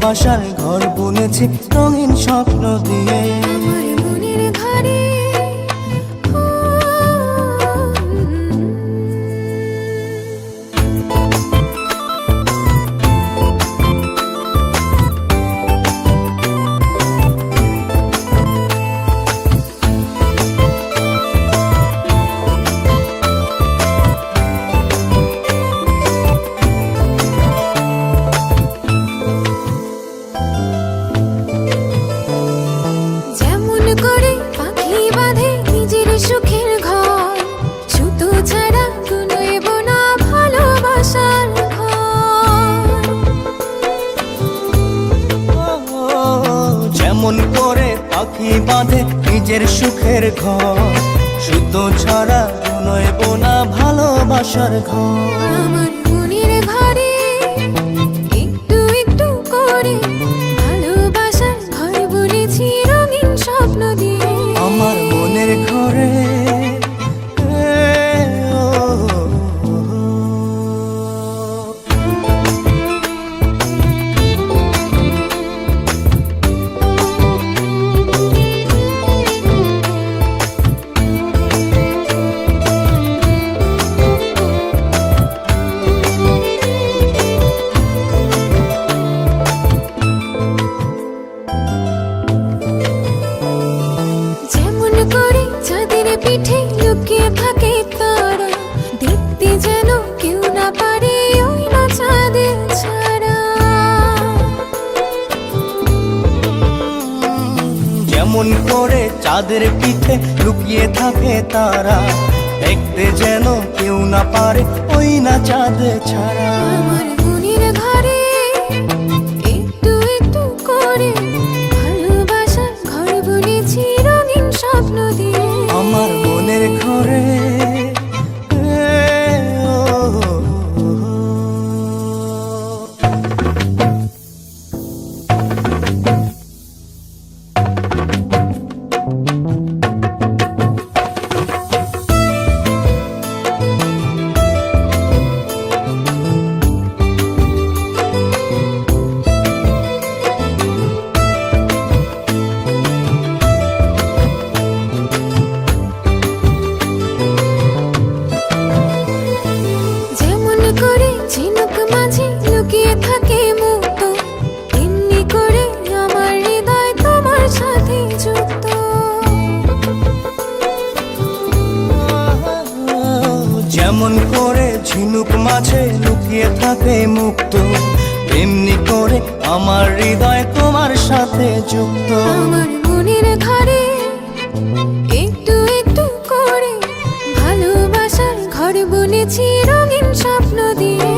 ভালোবাসার ঘর বুনেছি রঙিন স্বপ্ন দিয়ে। আমার মনের ঘরে যেমন করে পাখি বাঁধে নিজের সুখের ঘর, সুতো ছাড়া নইব না ভালোবাসার ঘর। আমার মনের ঘরে একটু একটু করে ভালোবাসার ঘর বুনেছি রঙিন স্বপ্ন দিয়ে। আমার মনের ঘরে পিঠে লুকিয়ে থাকে তারা, দেখতে যেন কেউ না পারে ওই না চাঁদের ছাড়া। যেমন করে চাঁদের পিঠে লুকিয়ে থাকে তারা, দেখতে যেন কেউ না পারে ওই না চাঁদ ছাড়া। আমার মনের ঘরে একটু একটু করে ভালোবাসার ঘর বুনেছি রঙিন স্বপ্ন দিয়ে। আমার মনের ঘরে ঝিনুক মাঝে লুকিয়ে থাকে মুক্ত, এমনি করে আমার হৃদয় তোমার সাথে যুক্ত। যেমন করে ঝিনুক মাঝে লুকিয়ে থাকে মুক্ত, এমনি করে আমার হৃদয় তোমার সাথে যুক্ত। আমার মনের ঘরে একটু একটু করে ভালোবাসার ঘর বুনেছি রঙিন স্বপ্ন দিয়ে।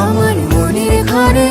আমার মনের ঘরে